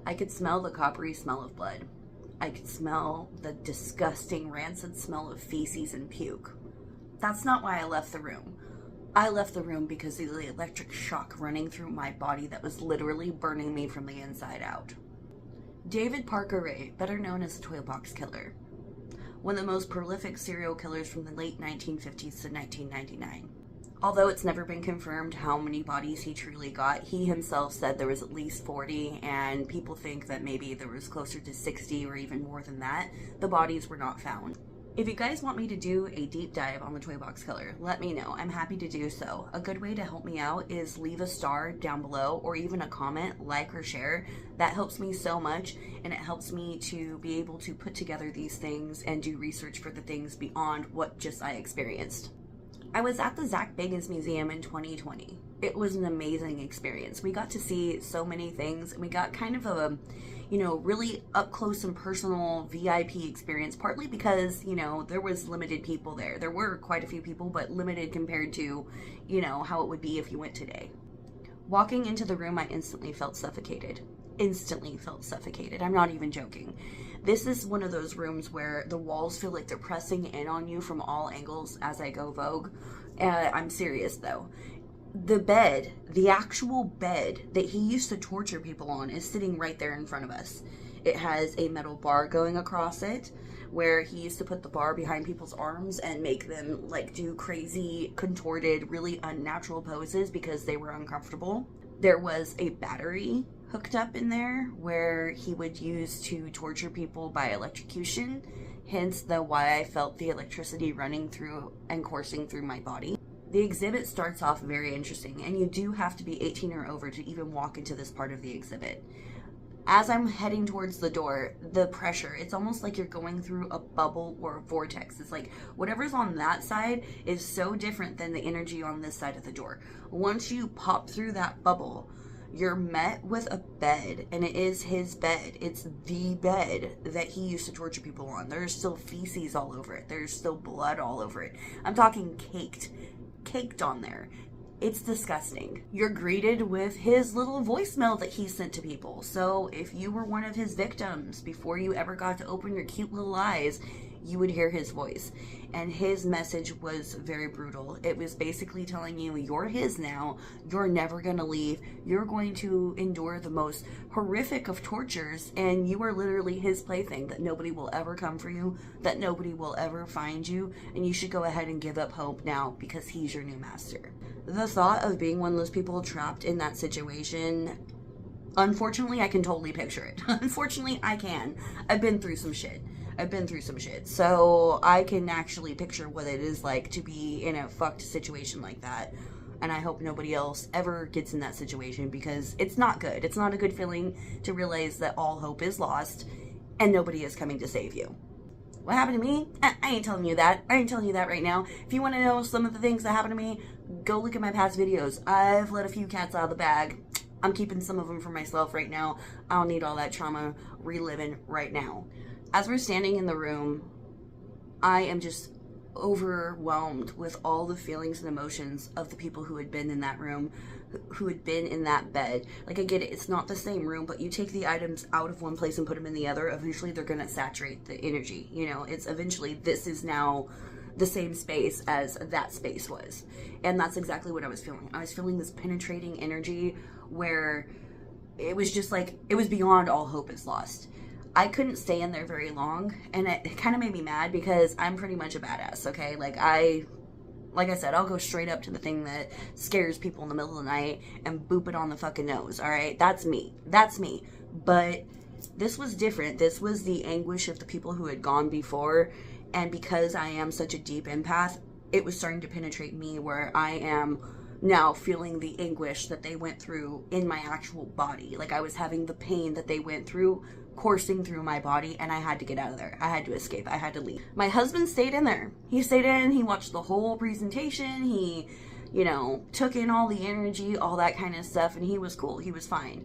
I could smell the coppery smell of blood. I could smell the disgusting, rancid smell of feces and puke. That's not why I left the room. I left the room because of the electric shock running through my body that was literally burning me from the inside out. David Parker Ray, better known as the Toy Box Killer, one of the most prolific serial killers from the late 1950s to 1999. Although it's never been confirmed how many bodies he truly got, he himself said there was at least 40, and people think that maybe there was closer to 60 or even more than that. The bodies were not found. If you guys want me to do a deep dive on the Toy Box Killer, let me know. I'm happy to do so. A good way to help me out is leave a star down below or even a comment, like or share. That helps me so much, and it helps me to be able to put together these things and do research for the things beyond what just I experienced. I was at the Zak Bagans Museum in 2020. It was an amazing experience. We got to see so many things, and we got kind of a, really up close and personal VIP experience, partly because, there was limited people there. There were quite a few people, but limited compared to, how it would be if you went today. Walking into the room, I instantly felt suffocated. I'm not even joking. This is one of those rooms where the walls feel like they're pressing in on you from all angles as I go vogue. I'm serious though. The bed, the actual bed that he used to torture people on, is sitting right there in front of us. It has a metal bar going across it where he used to put the bar behind people's arms and make them do crazy, contorted, really unnatural poses because they were uncomfortable. There was a battery hooked up in there where he would use to torture people by electrocution, hence the why I felt the electricity running through and coursing through my body. The exhibit starts off very interesting, and you do have to be 18 or over to even walk into this part of the exhibit. As I'm heading towards the door, the pressure, it's almost like you're going through a bubble or a vortex. It's like whatever's on that side is so different than the energy on this side of the door. Once you pop through that bubble, you're met with a bed, and it is his bed. It's the bed that he used to torture people on. There's still feces all over it. There's still blood all over it. I'm talking caked on there. It's disgusting. You're greeted with his little voicemail that he sent to people. So if you were one of his victims before you ever got to open your cute little eyes, you would hear his voice. And his message was very brutal. It was basically telling you, you're his now. You're never going to leave. You're going to endure the most horrific of tortures. And you are literally his plaything, that nobody will ever come for you, that nobody will ever find you. And you should go ahead and give up hope now because he's your new master. The thought of being one of those people trapped in that situation, unfortunately, I can totally picture it. Unfortunately, I can. I've been through some shit. So I can actually picture what it is like to be in a fucked situation like that. And I hope nobody else ever gets in that situation, because it's not good. It's not a good feeling to realize that all hope is lost and nobody is coming to save you. What happened to me? I ain't telling you that. I ain't telling you that right now. If you want to know some of the things that happened to me, go look at my past videos. I've let a few cats out of the bag. I'm keeping some of them for myself right now. I don't need all that trauma reliving right now. As we're standing in the room, I am just overwhelmed with all the feelings and emotions of the people who had been in that room, who had been in that bed. I get it, it's not the same room, but you take the items out of one place and put them in the other, eventually they're going to saturate the energy. It's eventually, this is now the same space as that space was. And that's exactly what I was feeling. I was feeling this penetrating energy where it was just it was beyond all hope is lost. I couldn't stay in there very long, and it kind of made me mad because I'm pretty much a badass, okay? Like I said, I'll go straight up to the thing that scares people in the middle of the night and boop it on the fucking nose, all right? That's me. But this was different. This was the anguish of the people who had gone before, and because I am such a deep empath, it was starting to penetrate me, where I am now feeling the anguish that they went through in my actual body. I was having the pain that they went through coursing through my body, and I had to get out of there. I had to escape. I had to leave. My husband stayed in there. He stayed in. He watched the whole presentation. He, took in all the energy, all that kind of stuff, and he was cool. He was fine.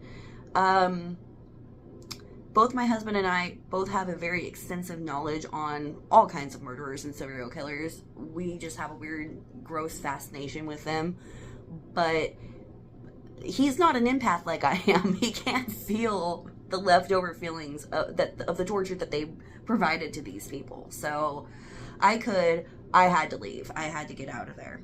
Both my husband and I both have a very extensive knowledge on all kinds of murderers and serial killers. We just have a weird, gross fascination with them. But he's not an empath like I am. He can't feel the leftover feelings of the torture that they provided to these people. So I had to leave. I had to get out of there.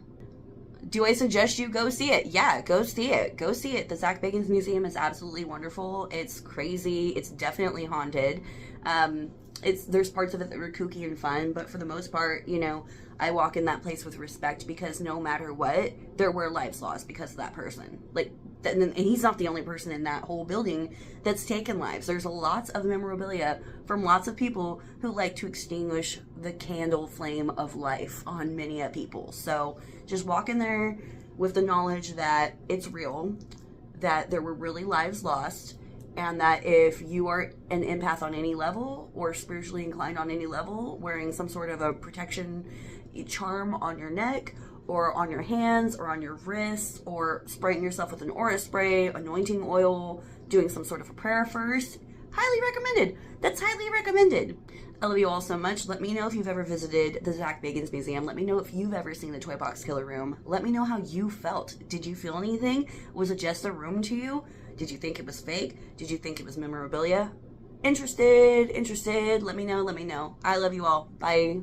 Do I suggest you go see it? Yeah, go see it. Go see it. The Zak Bagans Museum is absolutely wonderful. It's crazy. It's definitely haunted. There's parts of it that were kooky and fun, but for the most part, you know, I walk in that place with respect, because no matter what, there were lives lost because of that person. Like, and he's not the only person in that whole building that's taken lives. There's lots of memorabilia from lots of people who like to extinguish the candle flame of life on many a people. So just walk in there with the knowledge that it's real, that there were really lives lost, and that if you are an empath on any level or spiritually inclined on any level, wearing some sort of a protection charm on your neck or on your hands or on your wrists, or spraying yourself with an aura spray, anointing oil, doing some sort of a prayer first, highly recommended. That's highly recommended. I love you all so much. Let me know if you've ever visited the Zak Bagans Museum. Let me know if you've ever seen the Toy Box Killer Room. Let me know how you felt. Did you feel anything? Was it just a room to you? Did you think it was fake? Did you think it was memorabilia? Interested? Let me know. I love you all. Bye.